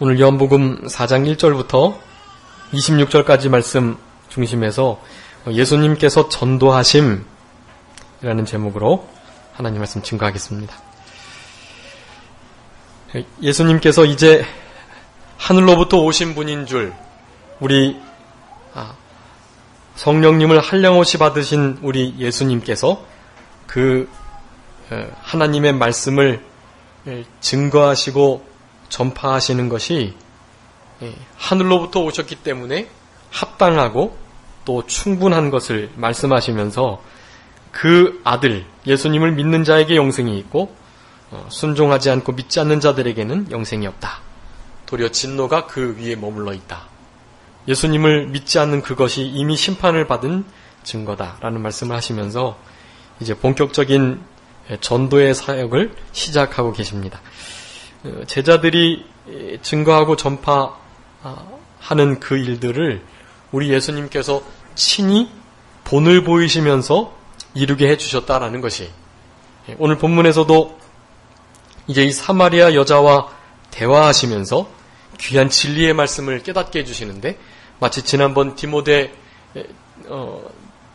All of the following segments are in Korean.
오늘 요한복음 4장 1절부터 26절까지 말씀 중심에서 예수님께서 전도하심이라는 제목으로 하나님 말씀 증거하겠습니다. 예수님께서 이제 하늘로부터 오신 분인 줄, 우리 성령님을 한량없이 받으신 우리 예수님께서 그 하나님의 말씀을 증거하시고 전파하시는 것이 하늘로부터 오셨기 때문에 합당하고 또 충분한 것을 말씀하시면서 그 아들 예수님을 믿는 자에게 영생이 있고 순종하지 않고 믿지 않는 자들에게는 영생이 없다. 도리어 진노가 그 위에 머물러 있다. 예수님을 믿지 않는 그것이 이미 심판을 받은 증거다라는 말씀을 하시면서 이제 본격적인 전도의 사역을 시작하고 계십니다. 제자들이 증거하고 전파하는 그 일들을 우리 예수님께서 친히 본을 보이시면서 이루게 해주셨다라는 것이, 오늘 본문에서도 이제 이 사마리아 여자와 대화하시면서 귀한 진리의 말씀을 깨닫게 해주시는데, 마치 지난번 디모데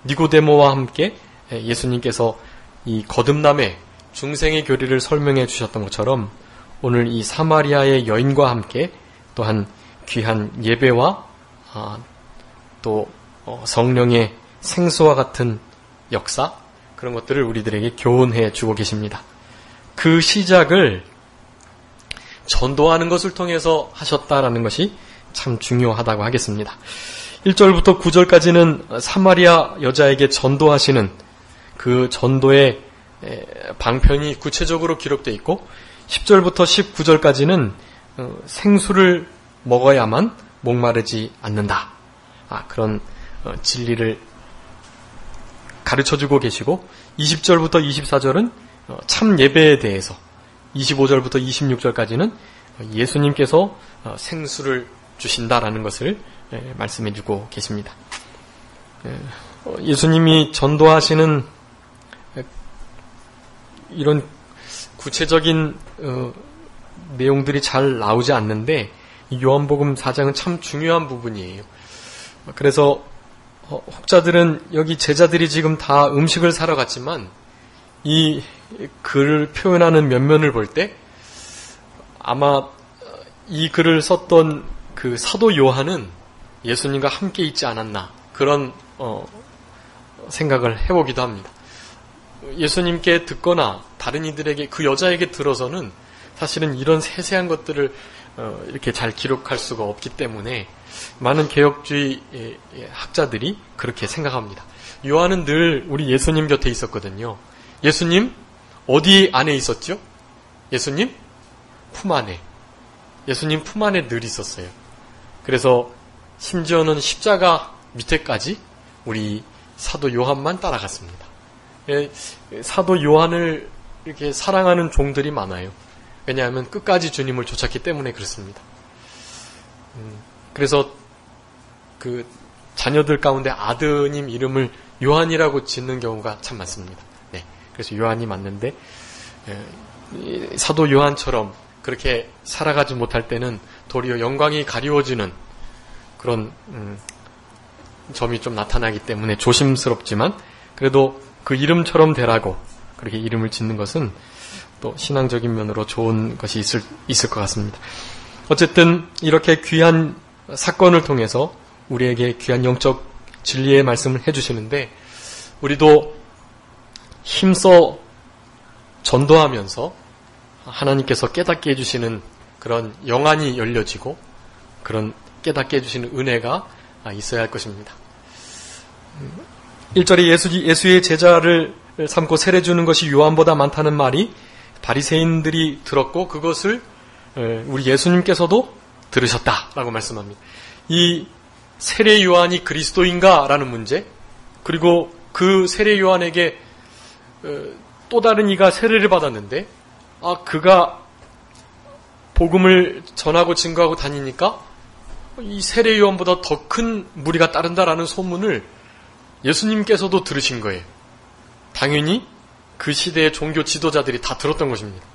니고데모와 함께 예수님께서 이 거듭남의 중생의 교리를 설명해 주셨던 것처럼 오늘 이 사마리아의 여인과 함께 또한 귀한 예배와 또 성령의 생수와 같은 역사, 그런 것들을 우리들에게 교훈해 주고 계십니다. 그 시작을 전도하는 것을 통해서 하셨다라는 것이 참 중요하다고 하겠습니다. 1절부터 9절까지는 사마리아 여자에게 전도하시는 그 전도의 방편이 구체적으로 기록되어 있고, 10절부터 19절까지는 생수를 먹어야만 목마르지 않는다. 그런 진리를 가르쳐주고 계시고, 20절부터 24절은 참 예배에 대해서, 25절부터 26절까지는 예수님께서 생수를 주신다라는 것을 말씀해주고 계십니다. 예수님이 전도하시는 이런 구체적인 내용들이 잘 나오지 않는데, 이 요한복음 4장은 참 중요한 부분이에요. 그래서 혹자들은 여기 제자들이 지금 다 음식을 사러 갔지만 이 글을 표현하는 면면을 볼 때 아마 이 글을 썼던 그 사도 요한은 예수님과 함께 있지 않았나, 그런 생각을 해보기도 합니다. 예수님께 듣거나 다른 이들에게, 그 여자에게 들어서는 사실은 이런 세세한 것들을 이렇게 잘 기록할 수가 없기 때문에 많은 개혁주의 학자들이 그렇게 생각합니다. 요한은 늘 우리 예수님 곁에 있었거든요. 예수님 어디 안에 있었죠? 예수님 품 안에. 예수님 품 안에 늘 있었어요. 그래서 심지어는 십자가 밑에까지 우리 사도 요한만 따라갔습니다. 사도 요한을 이렇게 사랑하는 종들이 많아요. 왜냐하면 끝까지 주님을 쫓았기 때문에 그렇습니다. 그래서 그 자녀들 가운데 아드님 이름을 요한이라고 짓는 경우가 참 많습니다. 네, 그래서 요한이 맞는데, 사도 요한처럼 그렇게 살아가지 못할 때는 도리어 영광이 가리워지는 그런 점이 좀 나타나기 때문에 조심스럽지만, 그래도 그 이름처럼 되라고 그렇게 이름을 짓는 것은 또 신앙적인 면으로 좋은 것이 있을 것 같습니다. 어쨌든 이렇게 귀한 사건을 통해서 우리에게 귀한 영적 진리의 말씀을 해주시는데, 우리도 힘써 전도하면서 하나님께서 깨닫게 해주시는 그런 영안이 열려지고 그런 깨닫게 해주시는 은혜가 있어야 할 것입니다. 1절에 예수의 제자를 삼고 세례주는 것이 요한보다 많다는 말이 바리새인들이 들었고, 그것을 우리 예수님께서도 들으셨다라고 말씀합니다. 이 세례 요한이 그리스도인가라는 문제, 그리고 그 세례 요한에게 또 다른 이가 세례를 받았는데, 그가 복음을 전하고 증거하고 다니니까 이 세례 요한보다 더 큰 무리가 따른다라는 소문을 예수님께서도 들으신 거예요. 당연히 그 시대의 종교 지도자들이 다 들었던 것입니다.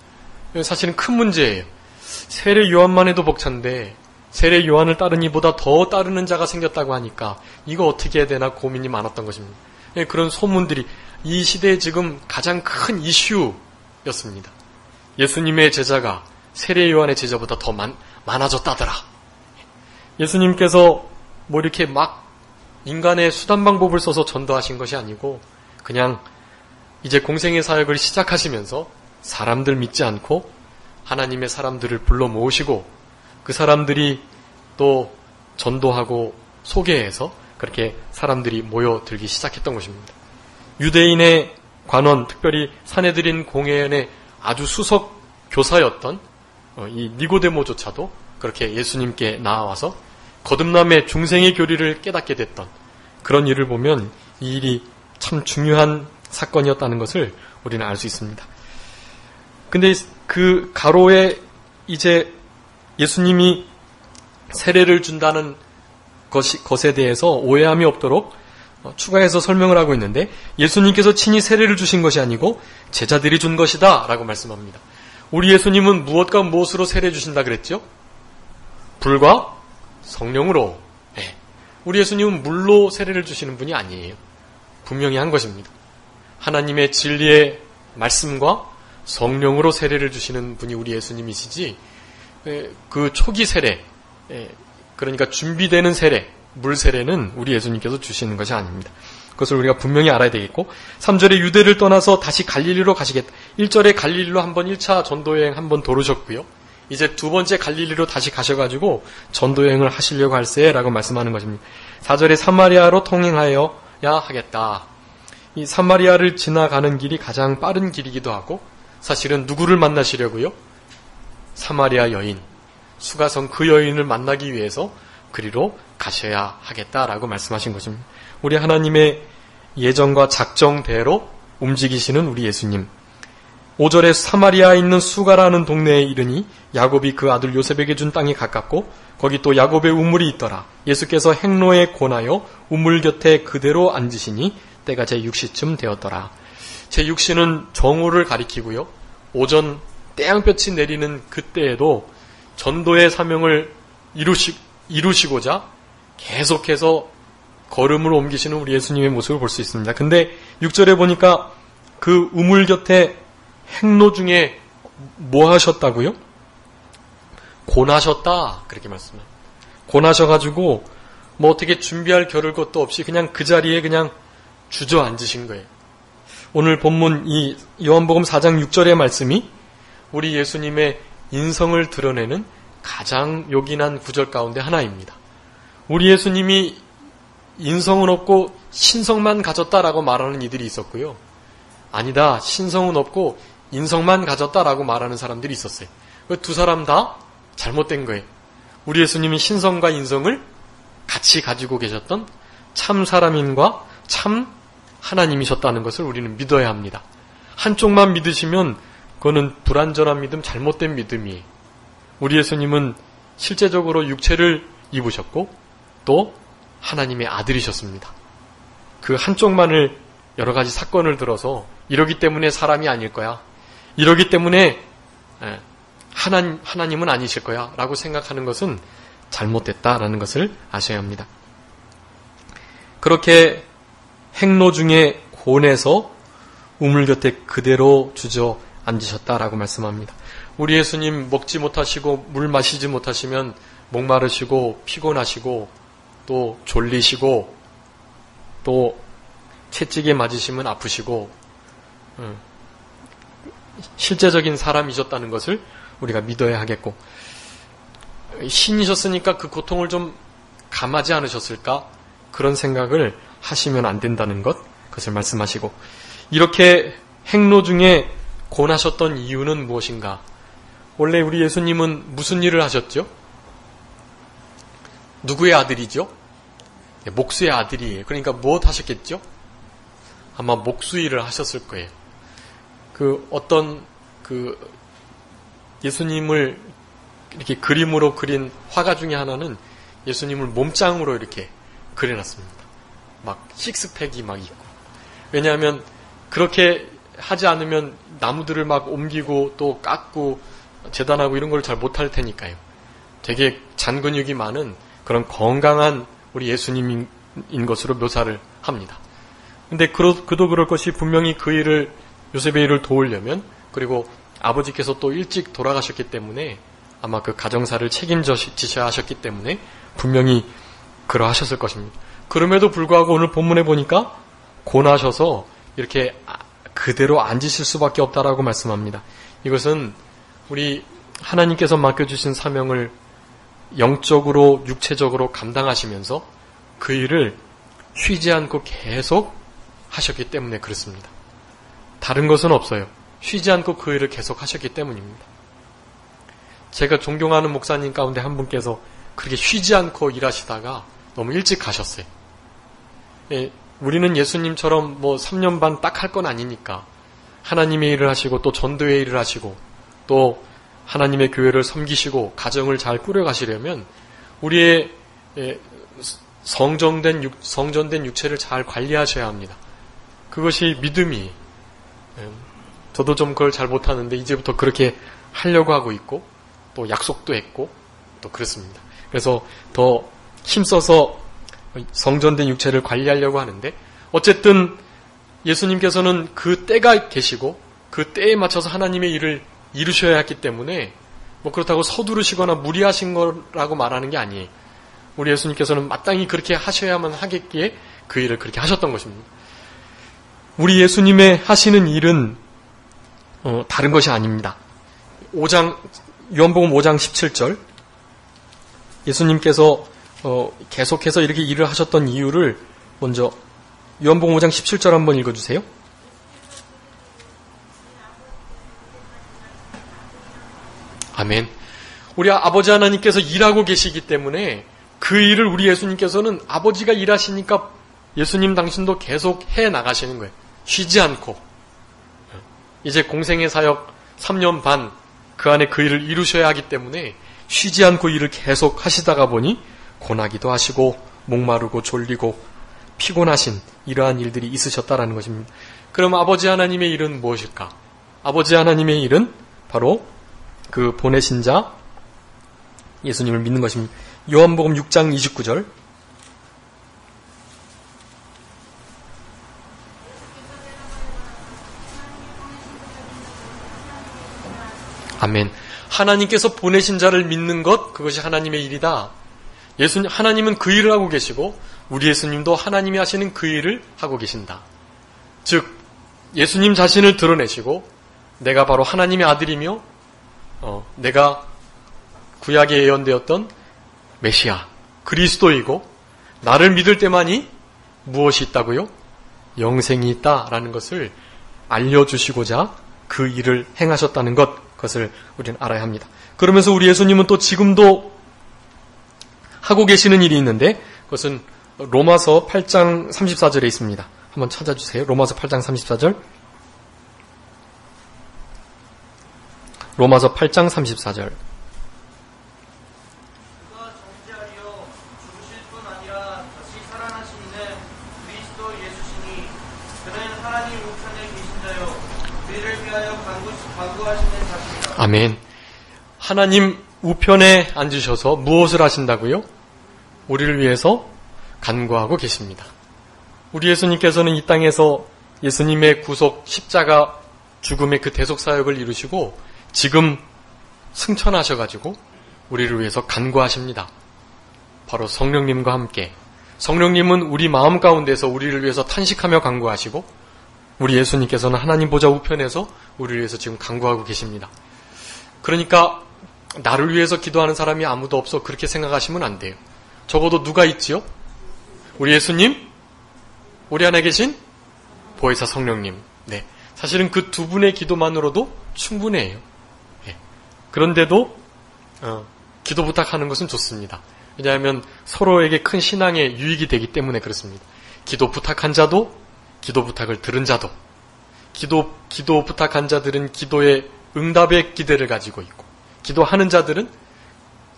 사실은 큰 문제예요. 세례 요한만 해도 벅찬데 세례 요한을 따른 이보다 더 따르는 자가 생겼다고 하니까 이거 어떻게 해야 되나 고민이 많았던 것입니다. 그런 소문들이 이 시대에 지금 가장 큰 이슈였습니다. 예수님의 제자가 세례 요한의 제자보다 더 많아졌다더라. 예수님께서 뭐 이렇게 막 인간의 수단 방법을 써서 전도하신 것이 아니고 그냥 이제 공생의 사역을 시작하시면서 사람들 믿지 않고 하나님의 사람들을 불러 모으시고 그 사람들이 또 전도하고 소개해서 그렇게 사람들이 모여들기 시작했던 것입니다. 유대인의 관원, 특별히 사내들인 공회의 아주 수석 교사였던 이 니고데모조차도 그렇게 예수님께 나와서 거듭남의 중생의 교리를 깨닫게 됐던 그런 일을 보면 이 일이 참 중요한 사건이었다는 것을 우리는 알 수 있습니다. 근데 그 가로에 이제 예수님이 세례를 준다는 것에 대해서 오해함이 없도록 추가해서 설명을 하고 있는데 예수님께서 친히 세례를 주신 것이 아니고 제자들이 준 것이다 라고 말씀합니다. 우리 예수님은 무엇과 무엇으로 세례 주신다 그랬죠? 불과 성령으로. 네. 우리 예수님은 물로 세례를 주시는 분이 아니에요. 분명히 한 것입니다. 하나님의 진리의 말씀과 성령으로 세례를 주시는 분이 우리 예수님이시지 그 초기 세례, 그러니까 준비되는 세례, 물 세례는 우리 예수님께서 주시는 것이 아닙니다. 그것을 우리가 분명히 알아야 되겠고 3절에 유대를 떠나서 다시 갈릴리로 가시겠다. 1절에 갈릴리로 한번 1차 전도여행 한번 도르셨고요. 이제 두 번째 갈릴리로 다시 가셔가지고 전도여행을 하시려고 할세라고 말씀하는 것입니다. 4절에 사마리아로 통행하여야 하겠다. 이 사마리아를 지나가는 길이 가장 빠른 길이기도 하고 사실은 누구를 만나시려고요? 사마리아 여인, 수가성 그 여인을 만나기 위해서 그리로 가셔야 하겠다라고 말씀하신 것입니다. 우리 하나님의 예정과 작정대로 움직이시는 우리 예수님. 5절에 사마리아에 있는 수가라는 동네에 이르니 야곱이 그 아들 요셉에게 준 땅이 가깝고 거기 또 야곱의 우물이 있더라. 예수께서 행로에 권하여 우물 곁에 그대로 앉으시니 때가 제6시쯤 되었더라. 제6시는 정오를 가리키고요. 오전 태양볕이 내리는 그때에도 전도의 사명을 이루시고자 계속해서 걸음을 옮기시는 우리 예수님의 모습을 볼 수 있습니다. 근데 6절에 보니까 그 우물 곁에 행로 중에 뭐 하셨다고요? 고나셨다. 그렇게 말씀합니다. 고나셔가지고 뭐 어떻게 준비할 겨를 것도 없이 그냥 그 자리에 그냥 주저앉으신 거예요. 오늘 본문 이 요한복음 4장 6절의 말씀이 우리 예수님의 인성을 드러내는 가장 요긴한 구절 가운데 하나입니다. 우리 예수님이 인성은 없고 신성만 가졌다라고 말하는 이들이 있었고요. 아니다, 신성은 없고 인성만 가졌다라고 말하는 사람들이 있었어요. 그 두 사람 다 잘못된 거예요. 우리 예수님이 신성과 인성을 같이 가지고 계셨던 참 사람인과 참 하나님이셨다는 것을 우리는 믿어야 합니다. 한쪽만 믿으시면 그거는 불완전한 믿음, 잘못된 믿음이에요. 우리 예수님은 실제적으로 육체를 입으셨고 또 하나님의 아들이셨습니다. 그 한쪽만을 여러 가지 사건을 들어서 이러기 때문에 사람이 아닐 거야. 이러기 때문에 하나님은 아니실 거야 라고 생각하는 것은 잘못됐다라는 것을 아셔야 합니다. 그렇게 행로 중에 곤해서 우물 곁에 그대로 주저앉으셨다라고 말씀합니다. 우리 예수님 먹지 못하시고 물 마시지 못하시면 목마르시고 피곤하시고 또 졸리시고 또 채찍에 맞으시면 아프시고 실제적인 사람이셨다는 것을 우리가 믿어야 하겠고 신이셨으니까 그 고통을 좀 감하지 않으셨을까? 그런 생각을 하시면 안 된다는 것, 그것을 말씀하시고 이렇게 행로 중에 고나셨던 이유는 무엇인가? 원래 우리 예수님은 무슨 일을 하셨죠? 누구의 아들이죠? 목수의 아들이에요. 그러니까 무엇 하셨겠죠? 아마 목수 일을 하셨을 거예요. 어떤 예수님을 이렇게 그림으로 그린 화가 중에 하나는 예수님을 몸짱으로 이렇게 그려놨습니다. 막 식스팩이 막 있고. 왜냐하면 그렇게 하지 않으면 나무들을 막 옮기고 또 깎고 재단하고 이런 걸 잘 못할 테니까요. 되게 잔근육이 많은 그런 건강한 우리 예수님인 것으로 묘사를 합니다. 근데 그도 그럴 것이 분명히 그 일을, 요셉의 일을 도우려면, 그리고 아버지께서 또 일찍 돌아가셨기 때문에 아마 그 가정사를 책임지셔야 하셨기 때문에 분명히 그러하셨을 것입니다. 그럼에도 불구하고 오늘 본문에 보니까 고나셔서 이렇게 그대로 앉으실 수밖에 없다라고 말씀합니다. 이것은 우리 하나님께서 맡겨주신 사명을 영적으로 육체적으로 감당하시면서 그 일을 쉬지 않고 계속 하셨기 때문에 그렇습니다. 다른 것은 없어요. 쉬지 않고 그 일을 계속 하셨기 때문입니다. 제가 존경하는 목사님 가운데 한 분께서 그렇게 쉬지 않고 일하시다가 너무 일찍 가셨어요. 예, 우리는 예수님처럼 3년 반 딱 할 건 아니니까 하나님의 일을 하시고 또 전도의 일을 하시고 또 하나님의 교회를 섬기시고 가정을 잘 꾸려가시려면 우리의 성전된 육체를 잘 관리하셔야 합니다. 그것이 믿음이, 저도 좀 그걸 잘 못하는데 이제부터 그렇게 하려고 하고 있고 또 약속도 했고 또 그렇습니다. 그래서 더 힘써서 성전된 육체를 관리하려고 하는데, 어쨌든 예수님께서는 그 때가 계시고 그 때에 맞춰서 하나님의 일을 이루셔야 했기 때문에 그렇다고 서두르시거나 무리하신 거라고 말하는 게 아니에요. 우리 예수님께서는 마땅히 그렇게 하셔야만 하겠기에 그 일을 그렇게 하셨던 것입니다. 우리 예수님의 하시는 일은 다른 것이 아닙니다. 요한복음 5장 17절, 예수님께서 계속해서 이렇게 일을 하셨던 이유를 먼저 요한복음 5장 17절 한번 읽어주세요. 아멘. 우리 아버지 하나님께서 일하고 계시기 때문에 그 일을 우리 예수님께서는 아버지가 일하시니까 예수님 당신도 계속 해 나가시는 거예요. 쉬지 않고. 이제 공생의 사역 3년 반 그 안에 그 일을 이루셔야 하기 때문에 쉬지 않고 일을 계속 하시다가 보니 고나기도 하시고 목마르고 졸리고 피곤하신 이러한 일들이 있으셨다라는 것입니다. 그럼 아버지 하나님의 일은 무엇일까? 아버지 하나님의 일은 바로 그 보내신 자 예수님을 믿는 것입니다. 요한복음 6장 29절, 아멘. 하나님께서 보내신 자를 믿는 것, 그것이 하나님의 일이다. 하나님은 그 일을 하고 계시고 우리 예수님도 하나님이 하시는 그 일을 하고 계신다. 즉 예수님 자신을 드러내시고 내가 바로 하나님의 아들이며 내가 구약에 예언되었던 메시아 그리스도이고 나를 믿을 때만이 무엇이 있다고요? 영생이 있다라는 것을 알려주시고자 그 일을 행하셨다는 그것을 우리는 알아야 합니다. 그러면서 우리 예수님은 또 지금도 하고 계시는 일이 있는데 그것은 로마서 8장 34절에 있습니다. 한번 찾아주세요. 로마서 8장 34절. 로마서 8장 34절. 그가 정죄하리요 죽으실 뿐 아니라 다시 살아나시는 그리스도 예수시니 그는 하나님 우편에 계신 자요 우리를 위하여 간구하시는 자입니다. 아멘. 하나님 우편에 앉으셔서 무엇을 하신다고요? 우리를 위해서 간구하고 계십니다. 우리 예수님께서는 이 땅에서 예수님의 구속 십자가 죽음의 그 대속 사역을 이루시고 지금 승천하셔가지고 우리를 위해서 간구하십니다. 바로 성령님과 함께. 성령님은 우리 마음 가운데서 우리를 위해서 탄식하며 간구하시고 우리 예수님께서는 하나님 보좌 우편에서 우리를 위해서 지금 간구하고 계십니다. 그러니까 나를 위해서 기도하는 사람이 아무도 없어 그렇게 생각하시면 안 돼요. 적어도 누가 있지요? 우리 예수님, 우리 안에 계신 보혜사 성령님. 네, 사실은 그 두 분의 기도만으로도 충분해요. 네. 그런데도 기도 부탁하는 것은 좋습니다. 왜냐하면 서로에게 큰 신앙의 유익이 되기 때문에 그렇습니다. 기도 부탁한 자도, 기도 부탁을 들은 자도, 기도 부탁한 자들은 기도의 응답의 기대를 가지고 있고, 기도하는 자들은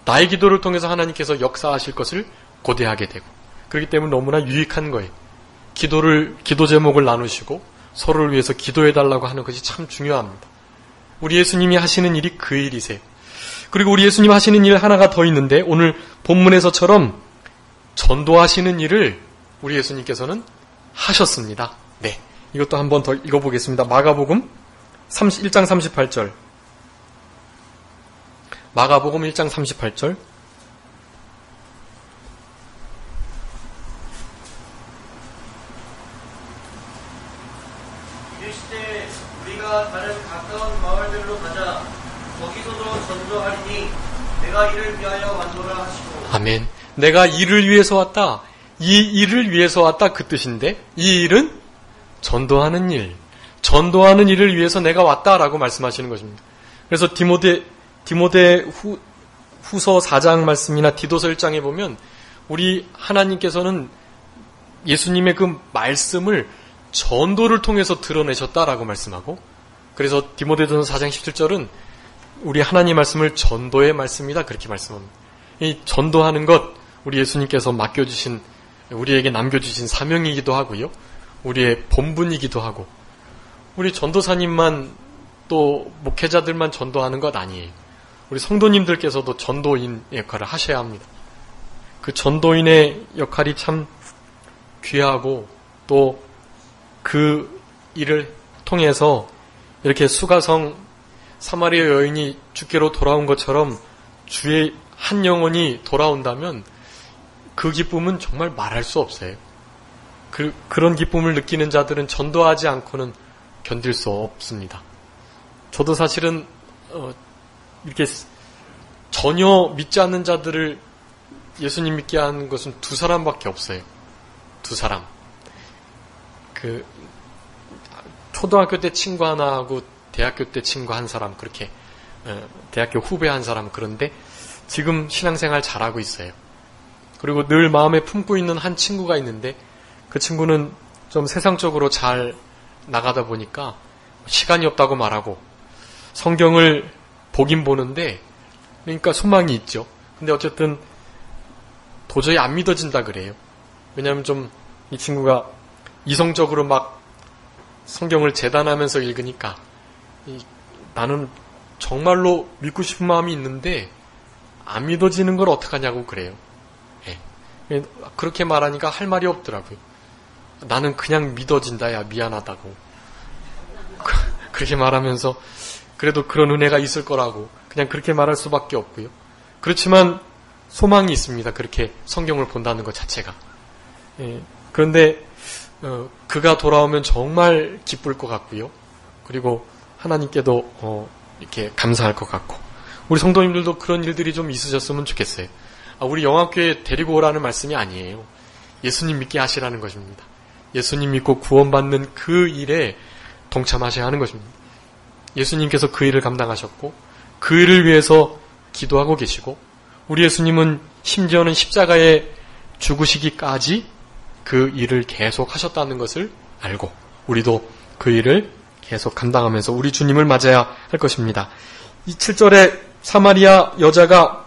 나의 기도를 통해서 하나님께서 역사하실 것을 고대하게 되고, 그렇기 때문에 너무나 유익한 거예요. 기도 제목을 나누시고 서로를 위해서 기도해달라고 하는 것이 참 중요합니다. 우리 예수님이 하시는 일이 그 일이세요. 그리고 우리 예수님 하시는 일 하나가 더 있는데 오늘 본문에서처럼 전도하시는 일을 우리 예수님께서는 하셨습니다. 네, 이것도 한번 더 읽어보겠습니다. 마가복음 1장 38절. 마가복음 1장 38절. 이르시되 우리가 다른 가까운 마을들로 가자. 거기서도 전도하리니 내가 이를 위하여 왔노라 하시고. 아멘. 내가 이를 위해서 왔다. 이 일을 위해서 왔다 그 뜻인데 이 일은 전도하는 일. 전도하는 일을 위해서 내가 왔다라고 말씀하시는 것입니다. 그래서 디모데 후서 4장 말씀이나 디도서 1장에 보면 우리 하나님께서는 예수님의 그 말씀을 전도를 통해서 드러내셨다라고 말씀하고, 그래서 디모데전서 4장 17절은 우리 하나님 말씀을 전도의 말씀이다 그렇게 말씀합니다. 이 전도하는 것 우리 예수님께서 맡겨주신, 우리에게 남겨주신 사명이기도 하고요, 우리의 본분이기도 하고, 우리 전도사님만 또 목회자들만 전도하는 것 아니에요. 우리 성도님들께서도 전도인 역할을 하셔야 합니다. 그 전도인의 역할이 참 귀하고 또 그 일을 통해서 이렇게 수가성 사마리아 여인이 주께로 돌아온 것처럼 주의 한 영혼이 돌아온다면 그 기쁨은 정말 말할 수 없어요. 그런 기쁨을 느끼는 자들은 전도하지 않고는 견딜 수 없습니다. 저도 사실은 이렇게 전혀 믿지 않는 자들을 예수님 믿게 하는 것은 2사람밖에 없어요. 2사람. 초등학교 때 친구 하나 하고 대학교 때 친구 한 사람, 그렇게 대학교 후배 한 사람. 그런데 지금 신앙생활 잘하고 있어요. 그리고 늘 마음에 품고 있는 한 친구가 있는데 그 친구는 좀 세상적으로 잘 나가다 보니까 시간이 없다고 말하고 성경을 보긴 보는데, 그러니까 소망이 있죠. 근데 어쨌든 도저히 안 믿어진다 그래요. 왜냐하면 좀 이 친구가 이성적으로 막 성경을 재단하면서 읽으니까 나는 정말로 믿고 싶은 마음이 있는데 안 믿어지는 걸 어떡하냐고 그래요. 예. 그렇게 말하니까 할 말이 없더라고요. 나는 그냥 믿어진다, 야 미안하다고. 그렇게 말하면서 그래도 그런 은혜가 있을 거라고 그냥 그렇게 말할 수밖에 없고요. 그렇지만 소망이 있습니다. 그렇게 성경을 본다는 것 자체가. 예. 그런데 그가 돌아오면 정말 기쁠 것 같고요. 그리고 하나님께도 이렇게 감사할 것 같고, 우리 성도님들도 그런 일들이 좀 있으셨으면 좋겠어요. 우리 영화교회 데리고 오라는 말씀이 아니에요. 예수님 믿게 하시라는 것입니다. 예수님 믿고 구원받는 그 일에 동참하셔야 하는 것입니다. 예수님께서 그 일을 감당하셨고 그 일을 위해서 기도하고 계시고, 우리 예수님은 심지어는 십자가에 죽으시기까지 그 일을 계속 하셨다는 것을 알고 우리도 그 일을 계속 감당하면서 우리 주님을 맞아야 할 것입니다. 이 7절에 사마리아 여자가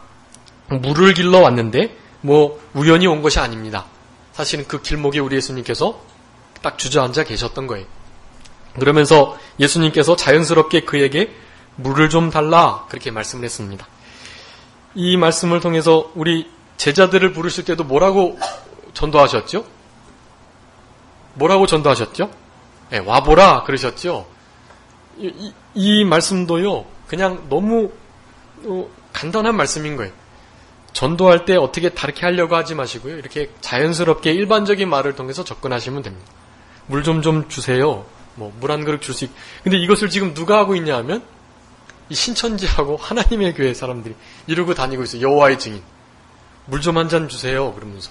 물을 길러 왔는데 우연히 온 것이 아닙니다. 사실은 그 길목에 우리 예수님께서 딱 주저앉아 계셨던 거예요. 그러면서 예수님께서 자연스럽게 그에게 물을 좀 달라 그렇게 말씀을 했습니다. 이 말씀을 통해서 우리 제자들을 부르실 때도 뭐라고 전도하셨죠? 뭐라고 전도하셨죠? 네, 와보라 그러셨죠? 이 말씀도요, 그냥 너무 간단한 말씀인 거예요. 전도할 때 어떻게 다르게 하려고 하지 마시고요. 이렇게 자연스럽게 일반적인 말을 통해서 접근하시면 됩니다. 물 좀 주세요. 물 한 그릇 줄 수 있고. 근데 이것을 지금 누가 하고 있냐 하면 이 신천지하고 하나님의 교회 사람들이 이러고 다니고 있어요. 여호와의 증인. 물 좀 한 잔 주세요. 그러면서.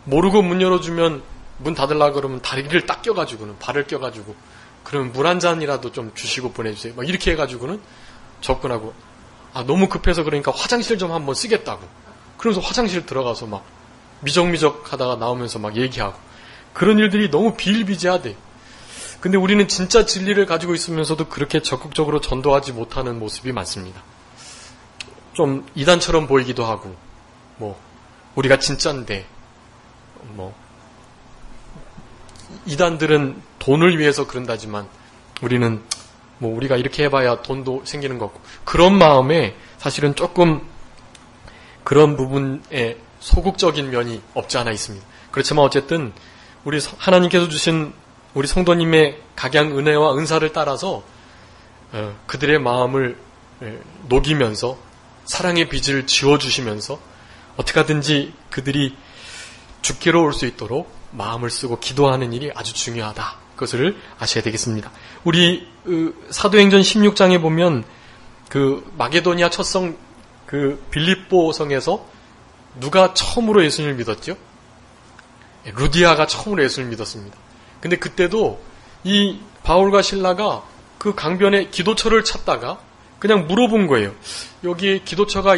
모르고 문 열어주면 문 닫으려고 그러면 다리를 딱 껴가지고는, 발을 껴가지고, 그러면 물 한 잔이라도 좀 주시고 보내주세요. 막 이렇게 해가지고는 접근하고, 너무 급해서 그러니까 화장실 좀 한번 쓰겠다고. 그러면서 화장실 들어가서 막 미적미적 하다가 나오면서 막 얘기하고. 그런 일들이 너무 비일비재하대. 근데 우리는 진짜 진리를 가지고 있으면서도 그렇게 적극적으로 전도하지 못하는 모습이 많습니다. 좀 이단처럼 보이기도 하고, 우리가 진짜인데, 이단들은 돈을 위해서 그런다지만 우리는 뭐 우리가 이렇게 해봐야 돈도 생기는 거고 그런 마음에 사실은 조금 그런 부분에 소극적인 면이 없지 않아 있습니다. 그렇지만 어쨌든 우리 하나님께서 주신 우리 성도님의 각양 은혜와 은사를 따라서 그들의 마음을 녹이면서 사랑의 빚을 지워주시면서 어떻게 하든지 그들이 죽기로 올 수 있도록 마음을 쓰고 기도하는 일이 아주 중요하다. 그것을 아셔야 되겠습니다. 우리 사도행전 16장에 보면 그 마게도니아 첫성 그 빌립보 성에서 누가 처음으로 예수님을 믿었죠? 루디아가 처음으로 예수님을 믿었습니다. 근데 그때도 이 바울과 실라가 그 강변에 기도처를 찾다가 그냥 물어본 거예요. 여기에 기도처가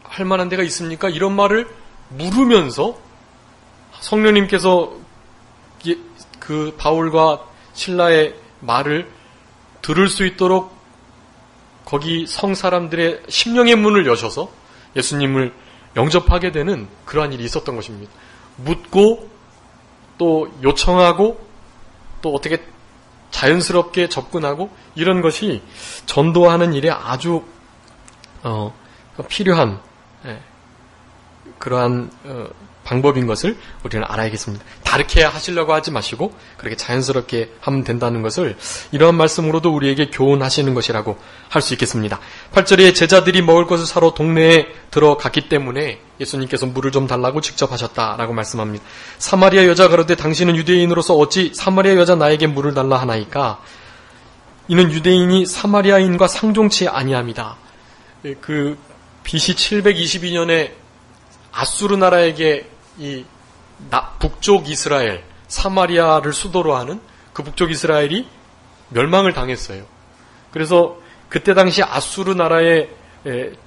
할 만한 데가 있습니까? 이런 말을 물으면서 성령님께서 그 바울과 실라의 말을 들을 수 있도록 거기 성 사람들의 심령의 문을 여셔서 예수님을 영접하게 되는 그러한 일이 있었던 것입니다. 묻고 또 요청하고 또 어떻게 자연스럽게 접근하고 이런 것이 전도하는 일에 아주 필요한 그러한 방법인 것을 우리는 알아야겠습니다. 다르게 하시려고 하지 마시고 그렇게 자연스럽게 하면 된다는 것을 이러한 말씀으로도 우리에게 교훈하시는 것이라고 할 수 있겠습니다. 8절에 제자들이 먹을 것을 사러 동네에 들어갔기 때문에 예수님께서 물을 좀 달라고 직접 하셨다라고 말씀합니다. 사마리아 여자가 가로되 당신은 유대인으로서 어찌 사마리아 여자 나에게 물을 달라 하나이까? 이는 유대인이 사마리아인과 상종치 아니함이다. 그 BC 722년에 아수르 나라에게 이 북쪽 이스라엘, 사마리아를 수도로 하는 그 북쪽 이스라엘이 멸망을 당했어요. 그래서 그때 당시 아수르 나라의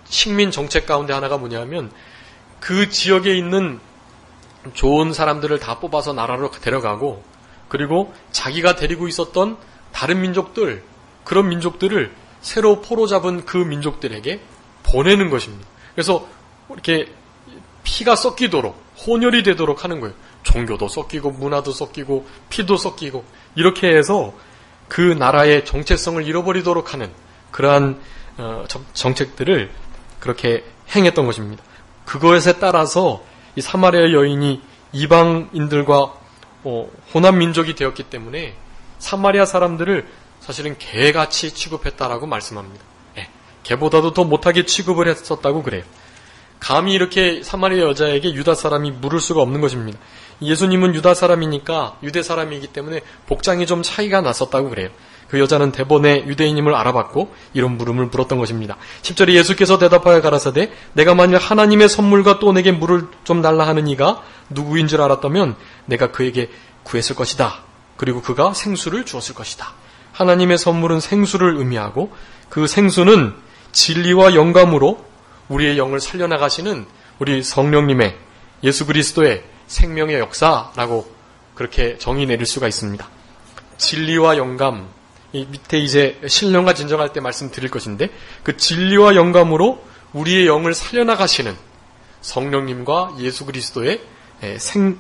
식민 정책 가운데 하나가 뭐냐면 그 지역에 있는 좋은 사람들을 다 뽑아서 나라로 데려가고 그리고 자기가 데리고 있었던 다른 민족들, 그런 민족들을 새로 포로 잡은 그 민족들에게 보내는 것입니다. 그래서 이렇게 피가 섞이도록 혼혈이 되도록 하는 거예요. 종교도 섞이고 문화도 섞이고 피도 섞이고 이렇게 해서 그 나라의 정체성을 잃어버리도록 하는 그러한 정책들을 그렇게 행했던 것입니다. 그것에 따라서 이 사마리아 여인이 이방인들과 혼합 민족이 되었기 때문에 사마리아 사람들을 사실은 개같이 취급했다라고 말씀합니다. 개보다도 더 못하게 취급을 했었다고 그래요. 감히 이렇게 사마리아 여자에게 유다 사람이 물을 수가 없는 것입니다. 예수님은 유다 사람이니까 유대 사람이기 때문에 복장이 좀 차이가 났었다고 그래요. 그 여자는 대번에 유대인임을 알아봤고 이런 물음을 물었던 것입니다. 10절에 예수께서 대답하여 가라사대 내가 만일 하나님의 선물과 또 내게 물을 좀 달라 하는 이가 누구인 줄 알았다면 내가 그에게 구했을 것이다. 그리고 그가 생수를 주었을 것이다. 하나님의 선물은 생수를 의미하고 그 생수는 진리와 영감으로 우리의 영을 살려나가시는 우리 성령님의 예수 그리스도의 생명의 역사라고 그렇게 정의 내릴 수가 있습니다. 진리와 영감, 이 밑에 이제 신령과 진정할 때 말씀드릴 것인데 그 진리와 영감으로 우리의 영을 살려나가시는 성령님과 예수 그리스도의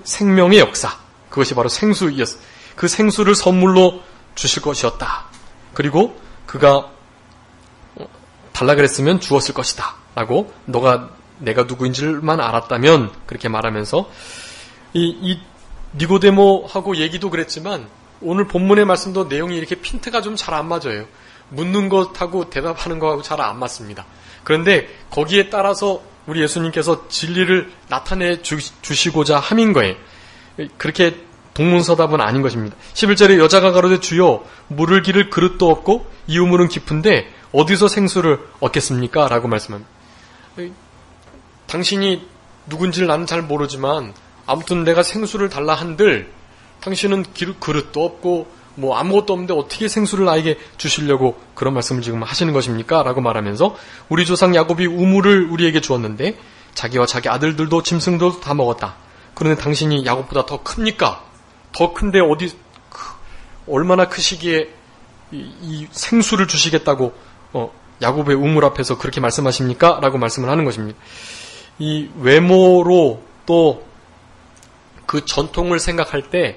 생명의 역사, 그것이 바로 생수였어. 그 생수를 선물로 주실 것이었다. 그리고 그가 달라 그랬으면 주었을 것이다. 라고 내가 누구인 줄만 알았다면 그렇게 말하면서 이 니고데모하고 얘기도 그랬지만 오늘 본문의 말씀도 내용이 이렇게 핀트가 좀 잘 안 맞아요. 묻는 것하고 대답하는 것하고 잘 안 맞습니다. 그런데 거기에 따라서 우리 예수님께서 진리를 나타내 주시고자 함인 거예요. 그렇게 동문서답은 아닌 것입니다. 11절에 여자가 가로되 주여 물을 기를 그릇도 없고 이 우물은 깊은데 어디서 생수를 얻겠습니까? 라고 말씀합니다. 당신이 누군지를 나는 잘 모르지만 아무튼 내가 생수를 달라 한들 당신은 그릇도 없고 뭐 아무것도 없는데 어떻게 생수를 나에게 주시려고 그런 말씀을 지금 하시는 것입니까? 라고 말하면서 우리 조상 야곱이 우물을 우리에게 주었는데 자기와 자기 아들들도 짐승들도 다 먹었다. 그런데 당신이 야곱보다 더 큽니까? 더 큰데 얼마나 크시기에 이 생수를 주시겠다고 야곱의 우물 앞에서 그렇게 말씀하십니까? 라고 말씀을 하는 것입니다. 이 외모로 또 그 전통을 생각할 때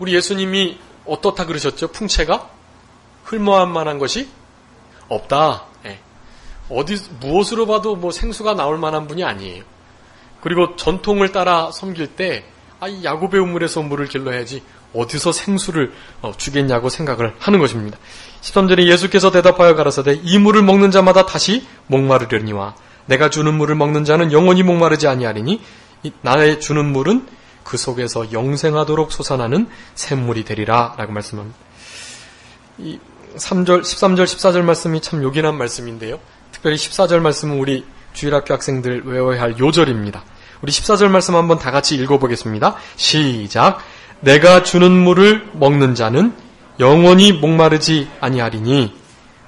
우리 예수님이 어떻다 그러셨죠? 풍채가 흠모할 만한 것이 없다. 무엇으로 봐도 생수가 나올 만한 분이 아니에요. 그리고 전통을 따라 섬길 때, 이 야곱의 우물에서 물을 길러야지 어디서 생수를 주겠냐고 생각을 하는 것입니다. 13절에 예수께서 대답하여 가라사대 이 물을 먹는 자마다 다시 목마르려니와 내가 주는 물을 먹는 자는 영원히 목마르지 아니하리니 나의 주는 물은 그 속에서 영생하도록 솟아나는 샘물이 되리라 라고 말씀합니다. 이 13절, 14절 말씀이 참 요긴한 말씀인데요. 특별히 14절 말씀은 우리 주일학교 학생들 외워야 할 요절입니다. 우리 14절 말씀 한번 다 같이 읽어보겠습니다. 시작. 내가 주는 물을 먹는 자는 영원히 목마르지 아니하리니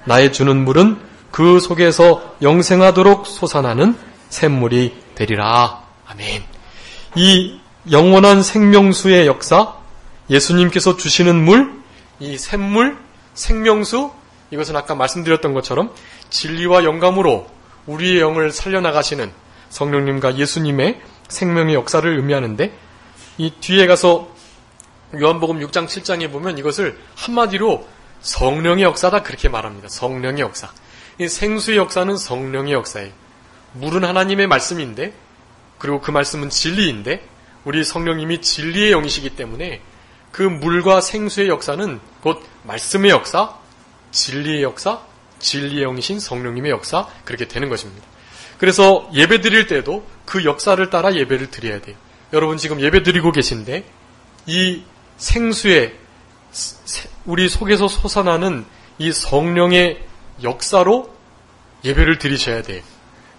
나의 주는 물은 그 속에서 영생하도록 솟아나는 샘물이 되리라. 아멘. 이 영원한 생명수의 역사, 예수님께서 주시는 물, 이 샘물, 생명수, 이것은 아까 말씀드렸던 것처럼 진리와 영감으로 우리의 영을 살려나가시는 성령님과 예수님의 생명의 역사를 의미하는데, 이 뒤에 가서 요한복음 6장 7장에 보면 이것을 한마디로 성령의 역사다 그렇게 말합니다. 성령의 역사. 이 생수의 역사는 성령의 역사예요. 물은 하나님의 말씀인데, 그리고 그 말씀은 진리인데, 우리 성령님이 진리의 영이시기 때문에 그 물과 생수의 역사는 곧 말씀의 역사, 진리의 역사, 진리의 영이신 성령님의 역사, 그렇게 되는 것입니다. 그래서 예배 드릴 때도 그 역사를 따라 예배를 드려야 돼요. 여러분 지금 예배 드리고 계신데 이 생수의 우리 속에서 솟아나는 이 성령의 역사로 예배를 드리셔야 돼요.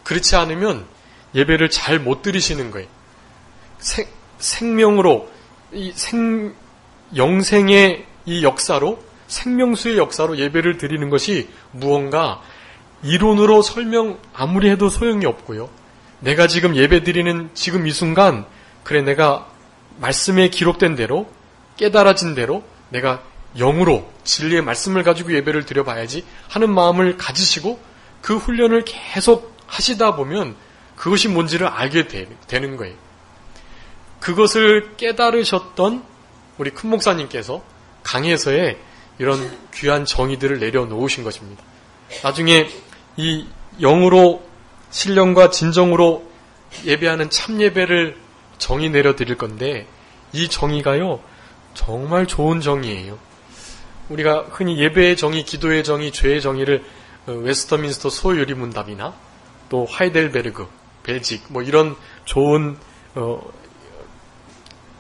그렇지 않으면 예배를 잘 못 드리시는 거예요. 생명으로 영생의 이 역사로, 생명수의 역사로 예배를 드리는 것이 무언가 이론으로 설명 아무리 해도 소용이 없고요. 내가 지금 예배 드리는 지금 이 순간, 그래 내가 말씀에 기록된 대로, 깨달아진 대로 내가 영으로 진리의 말씀을 가지고 예배를 드려봐야지 하는 마음을 가지시고 그 훈련을 계속 하시다 보면 그것이 뭔지를 알게 되는 거예요. 그것을 깨달으셨던 우리 큰 목사님께서 강해서에 이런 귀한 정의들을 내려놓으신 것입니다. 나중에 이 영으로 신령과 진정으로 예배하는 참 예배를 정의 내려드릴 건데 이 정의가요 정말 좋은 정의예요. 우리가 흔히 예배의 정의, 기도의 정의, 죄의 정의를 웨스터민스터 소유리문답이나 또 하이델베르그, 벨직 이런 좋은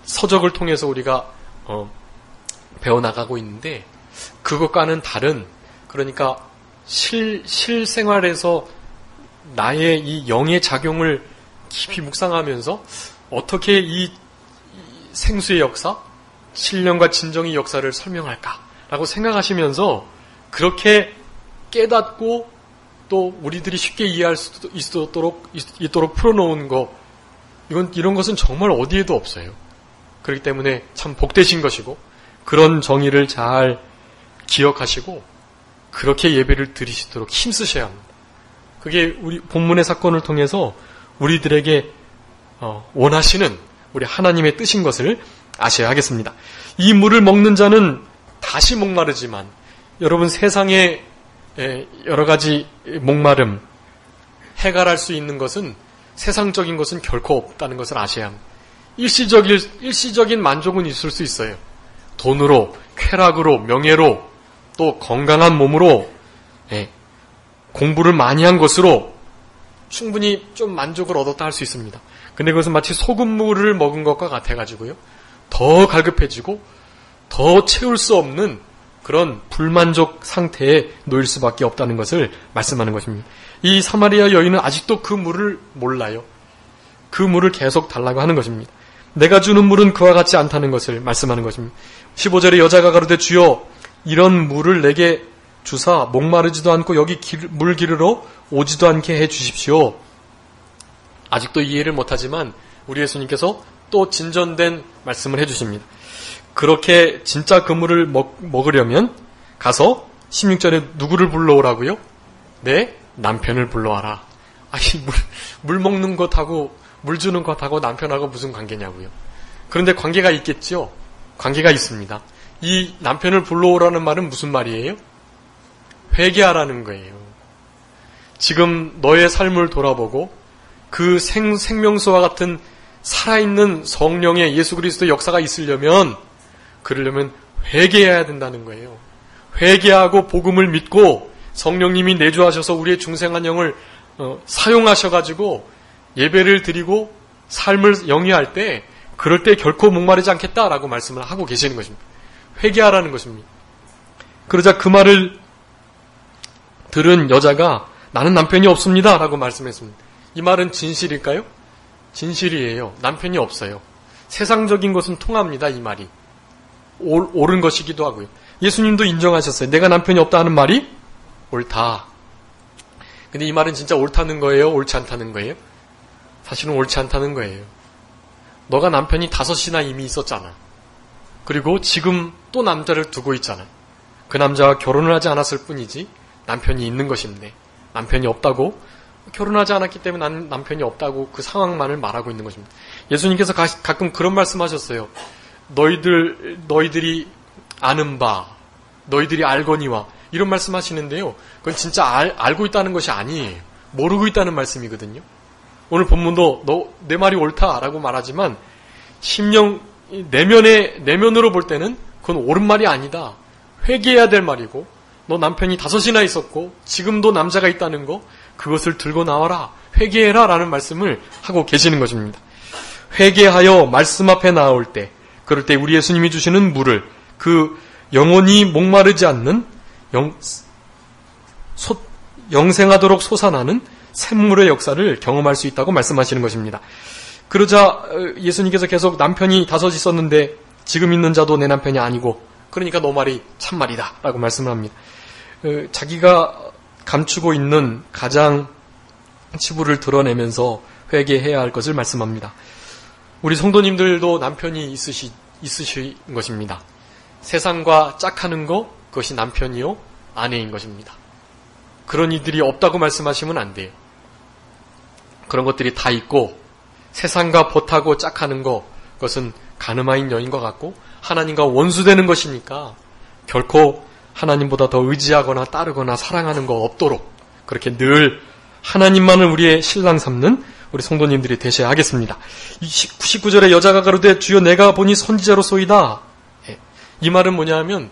서적을 통해서 우리가 배워나가고 있는데 그것과는 다른, 그러니까 실생활에서 나의 이 영의 작용을 깊이 묵상하면서 어떻게 이 생수의 역사, 신령과 진정의 역사를 설명할까라고 생각하시면서 그렇게 깨닫고 또 우리들이 쉽게 이해할 수 있도록 풀어놓은 거, 이런 것은 정말 어디에도 없어요. 그렇기 때문에 참 복되신 것이고 그런 정의를 잘 기억하시고 그렇게 예배를 드리시도록 힘쓰셔야 합니다. 그게 우리 본문의 사건을 통해서 우리들에게 원하시는 우리 하나님의 뜻인 것을 아셔야 하겠습니다. 이 물을 먹는 자는 다시 목마르지만 여러분 세상에 여러 가지 목마름 해결할 수 있는 것은 세상적인 것은 결코 없다는 것을 아셔야 합니다. 일시적인 만족은 있을 수 있어요. 돈으로, 쾌락으로, 명예로, 또 건강한 몸으로, 공부를 많이 한 것으로 충분히 좀 만족을 얻었다 할 수 있습니다. 근데 그것은 마치 소금물을 먹은 것과 같아가지고요. 더 갈급해지고 더 채울 수 없는 그런 불만족 상태에 놓일 수밖에 없다는 것을 말씀하는 것입니다. 이 사마리아 여인은 아직도 그 물을 몰라요. 그 물을 계속 달라고 하는 것입니다. 내가 주는 물은 그와 같지 않다는 것을 말씀하는 것입니다. 15절에 여자가 가로되 주여 이런 물을 내게 주사 목마르지도 않고 여기 물 기르러 오지도 않게 해 주십시오. 아직도 이해를 못하지만 우리 예수님께서 또 진전된 말씀을 해주십니다. 그렇게 진짜 그 물을 먹으려면 가서 16절에 누구를 불러오라고요? 내 남편을 불러와라. 물 먹는 것하고 물 주는 것하고 남편하고 무슨 관계냐고요. 그런데 관계가 있겠죠? 관계가 있습니다. 이 남편을 불러오라는 말은 무슨 말이에요? 회개하라는 거예요. 지금 너의 삶을 돌아보고 그 생명수와 같은 살아있는 성령의 예수 그리스도 역사가 있으려면, 그러려면 회개해야 된다는 거예요. 회개하고 복음을 믿고 성령님이 내주하셔서 우리의 중생한 영을 사용하셔가지고 예배를 드리고 삶을 영위할 때, 그럴 때 결코 목마르지 않겠다라고 말씀을 하고 계시는 것입니다. 회개하라는 것입니다. 그러자 그 말을 들은 여자가 나는 남편이 없습니다 라고 말씀했습니다. 이 말은 진실일까요? 진실이에요. 남편이 없어요. 세상적인 것은 통합니다. 이 말이 옳은 것이기도 하고요. 예수님도 인정하셨어요. 내가 남편이 없다 하는 말이 옳다. 근데 이 말은 진짜 옳다는 거예요? 옳지 않다는 거예요? 사실은 옳지 않다는 거예요. 너가 남편이 5이나 이미 있었잖아. 그리고 지금 또 남자를 두고 있잖아. 그 남자와 결혼을 하지 않았을 뿐이지 남편이 있는 것인데, 남편이 없다고, 결혼하지 않았기 때문에 나는 남편이 없다고 그 상황만을 말하고 있는 것입니다. 예수님께서 가끔 그런 말씀하셨어요. 너희들이 아는 바, 너희들이 알거니와, 이런 말씀하시는데요. 그건 진짜 알고 있다는 것이 아니에요. 모르고 있다는 말씀이거든요. 오늘 본문도 내 말이 옳다라고 말하지만 심령 내면으로 볼 때는 그건 옳은 말이 아니다. 회개해야 될 말이고, 너 남편이 5이나 있었고 지금도 남자가 있다는 거, 그것을 들고 나와라. 회개해라 라는 말씀을 하고 계시는 것입니다. 회개하여 말씀 앞에 나올 때, 그럴 때 우리 예수님이 주시는 물을, 그 영원히 목마르지 않는 영생하도록 솟아나는 샘물의 역사를 경험할 수 있다고 말씀하시는 것입니다. 그러자 예수님께서 계속 남편이 5 있었는데 지금 있는 자도 내 남편이 아니고, 그러니까 너 말이 참말이다 라고 말씀을 합니다. 자기가 감추고 있는 가장 치부를 드러내면서 회개해야 할 것을 말씀합니다. 우리 성도님들도 남편이 있으신 것입니다. 세상과 짝하는 거, 그것이 남편이요 아내인 것입니다. 그런 이들이 없다고 말씀하시면 안 돼요. 그런 것들이 다 있고, 세상과 보타고 짝하는 거, 그것은 가늠하인 여인과 같고 하나님과 원수되는 것이니까 결코 하나님보다 더 의지하거나 따르거나 사랑하는 거 없도록 그렇게 늘 하나님만을 우리의 신랑 삼는 우리 성도님들이 되셔야 하겠습니다. 19절에 여자가 가로되 주여 내가 보니 선지자로소이다. 이 말은 뭐냐 하면,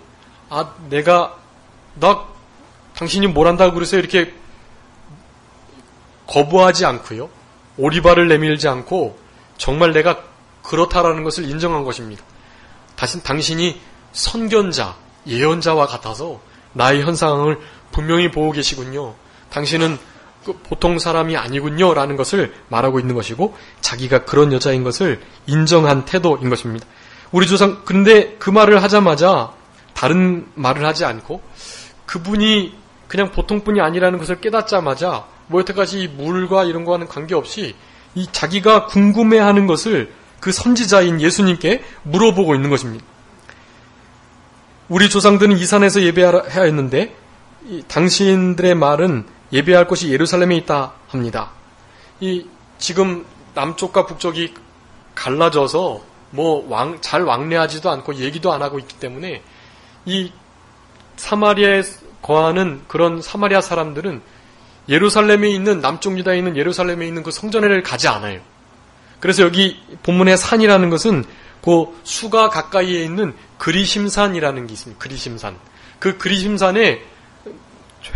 당신이 뭘 한다고 그래서 이렇게 거부하지 않고요, 오리발을 내밀지 않고 정말 내가 그렇다라는 것을 인정한 것입니다. 당신이 선견자, 예언자와 같아서 나의 현상을 분명히 보고 계시군요. 당신은 보통 사람이 아니군요 라는 것을 말하고 있는 것이고, 자기가 그런 여자인 것을 인정한 태도인 것입니다. 우리 조상, 그런데 그 말을 하자마자 다른 말을 하지 않고, 그분이 그냥 보통뿐이 아니라는 것을 깨닫자마자 여태까지 물과 이런 거와는 관계없이 이 자기가 궁금해하는 것을 그 선지자인 예수님께 물어보고 있는 것입니다. 우리 조상들은 이 산에서 예배해야 했는데 당신들의 말은 예배할 곳이 예루살렘에 있다 합니다. 지금 남쪽과 북쪽이 갈라져서 잘 왕래하지도 않고 얘기도 안 하고 있기 때문에 이 사마리아에 거하는 그런 사마리아 사람들은 예루살렘에 있는, 남쪽 유다에 있는 예루살렘에 있는 그 성전에를 가지 않아요. 그래서 여기 본문의 산이라는 것은 그 수가 가까이에 있는 그리심산이라는 게 있습니다. 그리심산. 그 그리심산에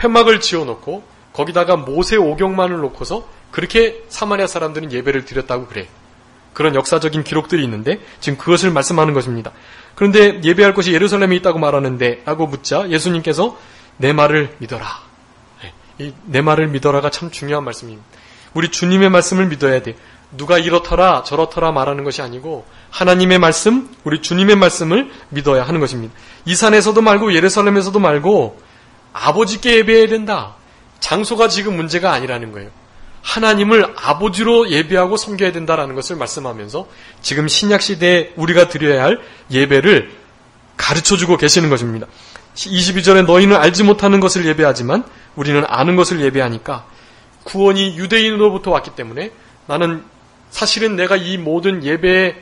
회막을 지어놓고 거기다가 모세 오경만을 놓고서 그렇게 사마리아 사람들은 예배를 드렸다고 그래. 그런 역사적인 기록들이 있는데 지금 그것을 말씀하는 것입니다. 그런데 예배할 곳이 예루살렘에 있다고 말하는데 라고 묻자 예수님께서 내 말을 믿어라. 내 말을 믿어라가 참 중요한 말씀입니다. 우리 주님의 말씀을 믿어야 돼. 누가 이렇더라 저렇더라 말하는 것이 아니고 하나님의 말씀, 우리 주님의 말씀을 믿어야 하는 것입니다. 이 산에서도 말고 예루살렘에서도 말고 아버지께 예배해야 된다. 장소가 지금 문제가 아니라는 거예요. 하나님을 아버지로 예배하고 섬겨야 된다라는 것을 말씀하면서 지금 신약시대에 우리가 드려야 할 예배를 가르쳐주고 계시는 것입니다. 22절에 너희는 알지 못하는 것을 예배하지만 우리는 아는 것을 예배하니까 구원이 유대인으로부터 왔기 때문에 나는 사실은 내가 이 모든 예배의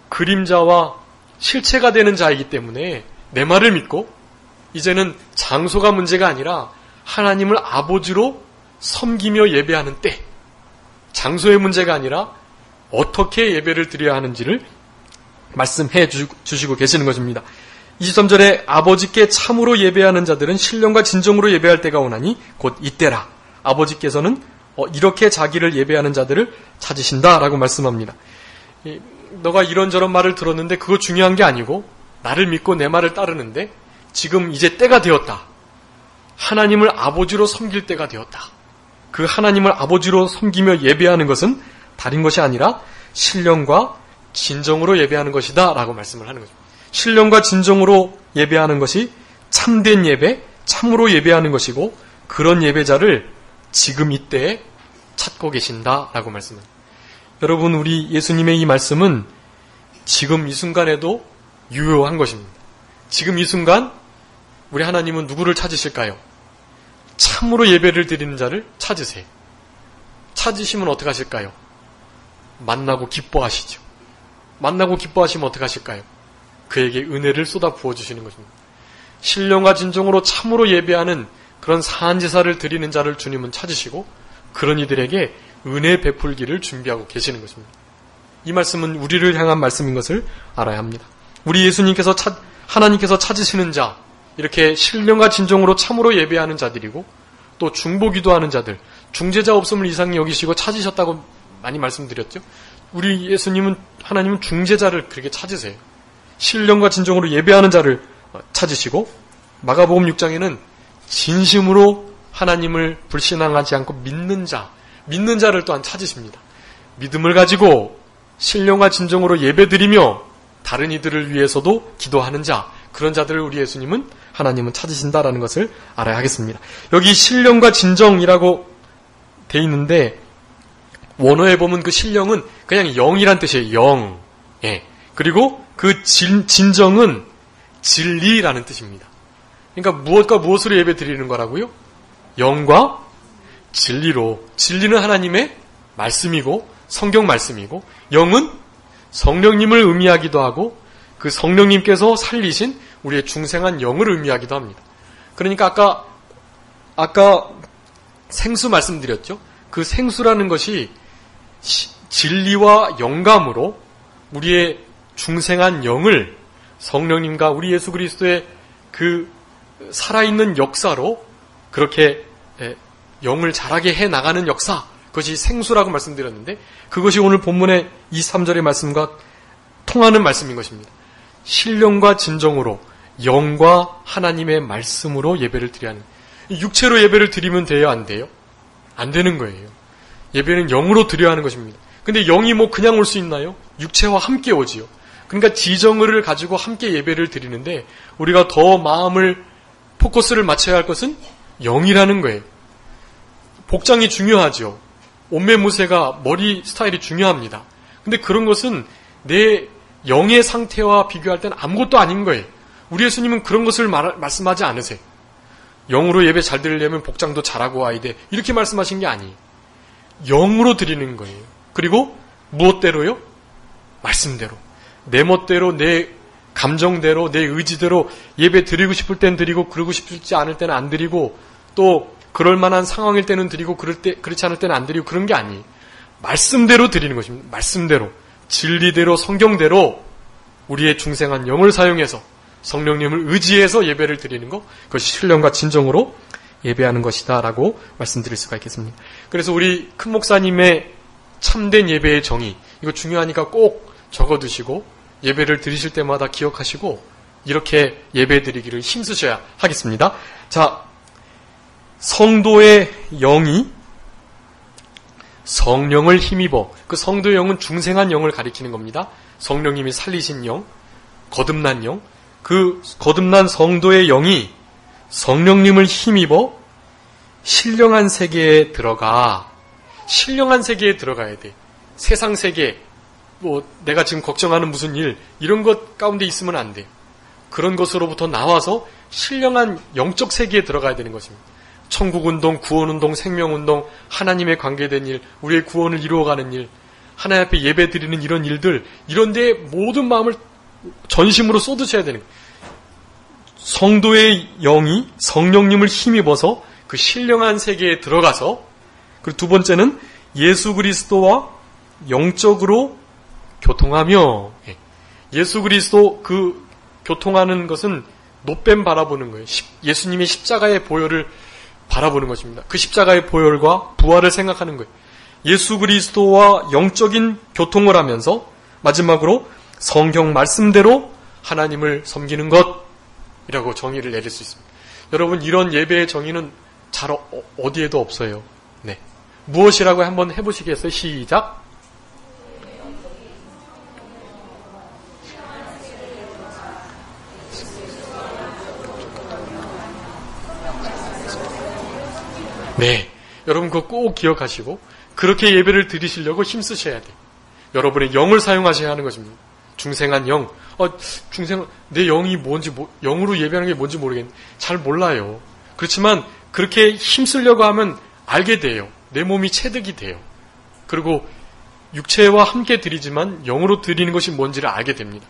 그림자와 실체가 되는 자이기 때문에 내 말을 믿고 이제는 장소가 문제가 아니라 하나님을 아버지로 섬기며 예배하는 때, 장소의 문제가 아니라 어떻게 예배를 드려야 하는지를 말씀해 주시고 계시는 것입니다. 23절에 아버지께 참으로 예배하는 자들은 신령과 진정으로 예배할 때가 오나니 곧 이때라. 아버지께서는 이렇게 자기를 예배하는 자들을 찾으신다라고 말씀합니다. 너가 이런저런 말을 들었는데 그거 중요한 게 아니고 나를 믿고 내 말을 따르는데 지금 이제 때가 되었다. 하나님을 아버지로 섬길 때가 되었다. 그 하나님을 아버지로 섬기며 예배하는 것은 다른 것이 아니라 신령과 진정으로 예배하는 것이다 라고 말씀을 하는 거죠. 신령과 진정으로 예배하는 것이 참된 예배, 참으로 예배하는 것이고 그런 예배자를 지금 이때에 찾고 계신다라고 말씀합니다. 여러분, 우리 예수님의 이 말씀은 지금 이 순간에도 유효한 것입니다. 지금 이 순간 우리 하나님은 누구를 찾으실까요? 참으로 예배를 드리는 자를 찾으세요. 찾으시면 어떻게 하실까요? 만나고 기뻐하시죠. 만나고 기뻐하시면 어떻게 하실까요? 그에게 은혜를 쏟아 부어주시는 것입니다. 신령과 진정으로 참으로 예배하는 그런 사한제사를 드리는 자를 주님은 찾으시고 그런 이들에게 은혜 베풀기를 준비하고 계시는 것입니다. 이 말씀은 우리를 향한 말씀인 것을 알아야 합니다. 우리 예수님께서 하나님께서 찾으시는 자, 이렇게 신령과 진정으로 참으로 예배하는 자들이고 또 중보기도하는 자들, 중재자 없음을 이상히 여기시고 찾으셨다고 많이 말씀드렸죠. 우리 예수님은, 하나님은 중재자를 그렇게 찾으세요. 신령과 진정으로 예배하는 자를 찾으시고 마가복음 6장에는 진심으로 하나님을 불신앙하지 않고 믿는 자를 또한 찾으십니다. 믿음을 가지고 신령과 진정으로 예배드리며 다른 이들을 위해서도 기도하는 자, 그런 자들을 우리 예수님은 하나님은 찾으신다라는 것을 알아야 하겠습니다. 여기 신령과 진정이라고 돼 있는데 원어에 보면 그 신령은 그냥 영이란 뜻이에요. 영. 예. 그리고 그 진정은 진리라는 뜻입니다. 그러니까 무엇과 무엇으로 예배 드리는 거라고요? 영과 진리로. 진리는 하나님의 말씀이고 성경 말씀이고 영은 성령님을 의미하기도 하고 그 성령님께서 살리신 우리의 중생한 영을 의미하기도 합니다. 그러니까 아까 생수 말씀드렸죠. 그 생수라는 것이 진리와 영감으로 우리의 중생한 영을 성령님과 우리 예수 그리스도의 그 살아있는 역사로 그렇게 영을 자라게 해나가는 역사, 그것이 생수라고 말씀드렸는데 그것이 오늘 본문의 23절의 말씀과 통하는 말씀인 것입니다. 신령과 진정으로 영과 하나님의 말씀으로 예배를 드려야 하는, 육체로 예배를 드리면 돼요? 안 돼요? 안 되는 거예요. 예배는 영으로 드려야 하는 것입니다. 근데 영이 그냥 올 수 있나요? 육체와 함께 오지요. 그러니까 지정을 가지고 함께 예배를 드리는데 우리가 더 마음을 포커스를 맞춰야 할 것은 영이라는 거예요. 복장이 중요하죠. 옷매무새가 머리 스타일이 중요합니다. 근데 그런 것은 내 영의 상태와 비교할 때는 아무것도 아닌 거예요. 우리 예수님은 그런 것을 말씀하지 않으세요. 영으로 예배 잘 드리려면 복장도 잘하고 와야 돼. 이렇게 말씀하신 게 아니에요. 영으로 드리는 거예요. 그리고 무엇대로요? 말씀대로. 내 멋대로, 내 감정대로, 내 의지대로 예배 드리고 싶을 땐 드리고 그러고 싶지 않을 때는 안 드리고 또 그럴 만한 상황일 때는 드리고 그렇지 않을 때는 안 드리고 그런 게 아니에요. 말씀대로 드리는 것입니다. 말씀대로. 진리대로, 성경대로 우리의 중생한 영을 사용해서 성령님을 의지해서 예배를 드리는 것, 그것이 신령과 진정으로 예배하는 것이다 라고 말씀드릴 수가 있겠습니다. 그래서 우리 큰 목사님의 참된 예배의 정의, 이거 중요하니까 꼭 적어두시고 예배를 드리실 때마다 기억하시고 이렇게 예배 드리기를 힘쓰셔야 하겠습니다. 자, 성도의 영이 성령을 힘입어, 그 성도의 영은 중생한 영을 가리키는 겁니다. 성령님이 살리신 영, 거듭난 영, 그 거듭난 성도의 영이 성령님을 힘입어 신령한 세계에 들어가야 돼. 세상 세계, 내가 지금 걱정하는 무슨 일, 이런 것 가운데 있으면 안 돼. 그런 것으로부터 나와서 신령한 영적 세계에 들어가야 되는 것입니다. 천국운동, 구원운동, 생명운동, 하나님의 관계된 일, 우리의 구원을 이루어가는 일, 하나님 앞에 예배 드리는 이런 일들, 이런 데에 모든 마음을 전심으로 쏟으셔야 되는 거예요. 성도의 영이 성령님을 힘입어서 그 신령한 세계에 들어가서, 그리고 두 번째는 예수 그리스도와 영적으로 교통하며, 예수 그리스도 그 교통하는 것은 노뱀 바라보는 거예요. 예수님의 십자가의 보혈을 바라보는 것입니다. 그 십자가의 보혈과 부활을 생각하는 거예요. 예수 그리스도와 영적인 교통을 하면서 마지막으로 성경 말씀대로 하나님을 섬기는 것이라고 정의를 내릴 수 있습니다. 여러분, 이런 예배의 정의는 잘 어디에도 없어요. 네. 무엇이라고 한번 해보시겠어요? 시작. 네. 여러분 그거 꼭 기억하시고 그렇게 예배를 드리시려고 힘쓰셔야 돼요. 여러분의 영을 사용하셔야 하는 것입니다. 중생한 영. 내 영이 뭔지, 영으로 예배하는 게 뭔지 모르겠는데 잘 몰라요. 그렇지만 그렇게 힘쓰려고 하면 알게 돼요. 내 몸이 체득이 돼요. 그리고 육체와 함께 드리지만 영으로 드리는 것이 뭔지를 알게 됩니다.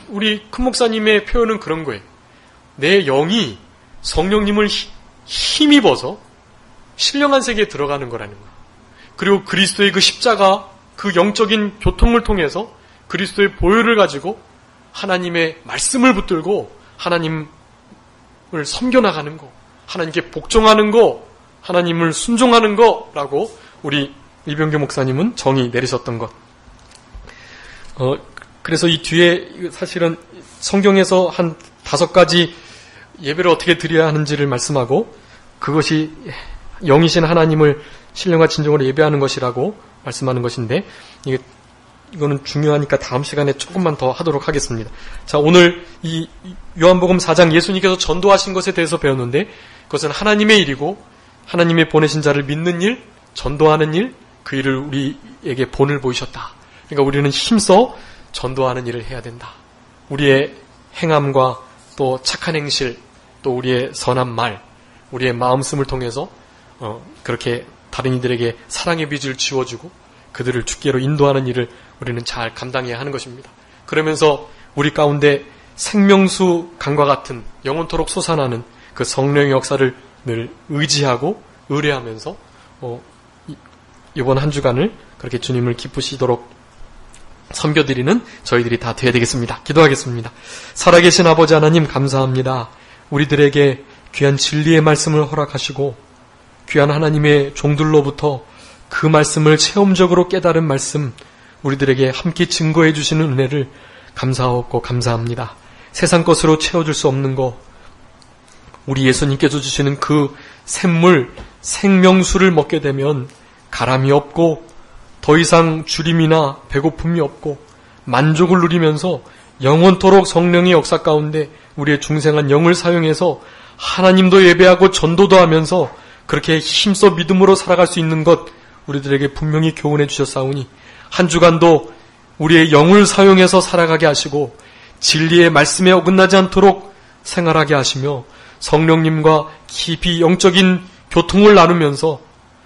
우리 큰 목사님의 표현은 그런 거예요. 내 영이 성령님을 힘입어서 신령한 세계에 들어가는 거라는 거예요. 그리고 그리스도의 그 십자가, 그 영적인 교통을 통해서 그리스도의 보혈을 가지고 하나님의 말씀을 붙들고 하나님을 섬겨나가는 거, 하나님께 복종하는 거, 하나님을 순종하는 거라고 우리 이병규 목사님은 정의 내리셨던 것. 그래서 이 뒤에 사실은 성경에서 한 5가지 예배를 어떻게 드려야 하는지를 말씀하고 그것이 영이신 하나님을 신령과 진정으로 예배하는 것이라고 말씀하는 것인데 이거는 중요하니까 다음 시간에 조금만 더 하도록 하겠습니다. 자, 오늘 이 요한복음 4장 예수님께서 전도하신 것에 대해서 배웠는데 그것은 하나님의 일이고 하나님의 보내신 자를 믿는 일, 전도하는 일, 그 일을 우리에게 본을 보이셨다. 그러니까 우리는 힘써 전도하는 일을 해야 된다. 우리의 행함과 또 착한 행실, 또 우리의 선한 말, 우리의 마음씀을 통해서 그렇게 다른 이들에게 사랑의 빚을 지워주고 그들을 주께로 인도하는 일을 우리는 잘 감당해야 하는 것입니다. 그러면서 우리 가운데 생명수 강과 같은 영원토록 솟아나는 그 성령의 역사를 늘 의지하고 의뢰하면서 이번 한 주간을 그렇게 주님을 기쁘시도록 섬겨드리는 저희들이 다 되어야 되겠습니다. 기도하겠습니다. 살아계신 아버지 하나님 감사합니다. 우리들에게 귀한 진리의 말씀을 허락하시고 귀한 하나님의 종들로부터 그 말씀을 체험적으로 깨달은 말씀 우리들에게 함께 증거해 주시는 은혜를 감사하고 감사합니다. 세상 것으로 채워줄 수 없는 것, 우리 예수님께서 주시는 그 샘물, 생명수를 먹게 되면 가람이 없고 더 이상 주림이나 배고픔이 없고 만족을 누리면서 영원토록 성령의 역사 가운데 우리의 중생한 영을 사용해서 하나님도 예배하고 전도도 하면서 그렇게 힘써 믿음으로 살아갈 수 있는 것 우리들에게 분명히 교훈해 주셨사오니 한 주간도 우리의 영을 사용해서 살아가게 하시고 진리의 말씀에 어긋나지 않도록 생활하게 하시며 성령님과 깊이 영적인 교통을 나누면서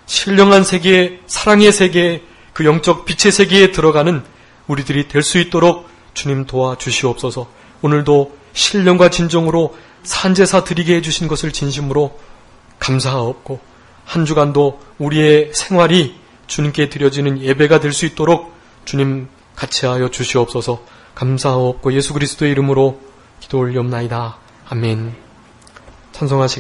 신령한 세계에, 사랑의 세계에, 그 영적 빛의 세계에 들어가는 우리들이 될 수 있도록 주님 도와주시옵소서. 오늘도 신령과 진정으로 산제사 드리게 해주신 것을 진심으로 감사하옵고 한 주간도 우리의 생활이 주님께 드려지는 예배가 될 수 있도록 주님 같이 하여 주시옵소서. 감사하옵고 예수 그리스도의 이름으로 기도 올리옵나이다. 아멘. 찬송하시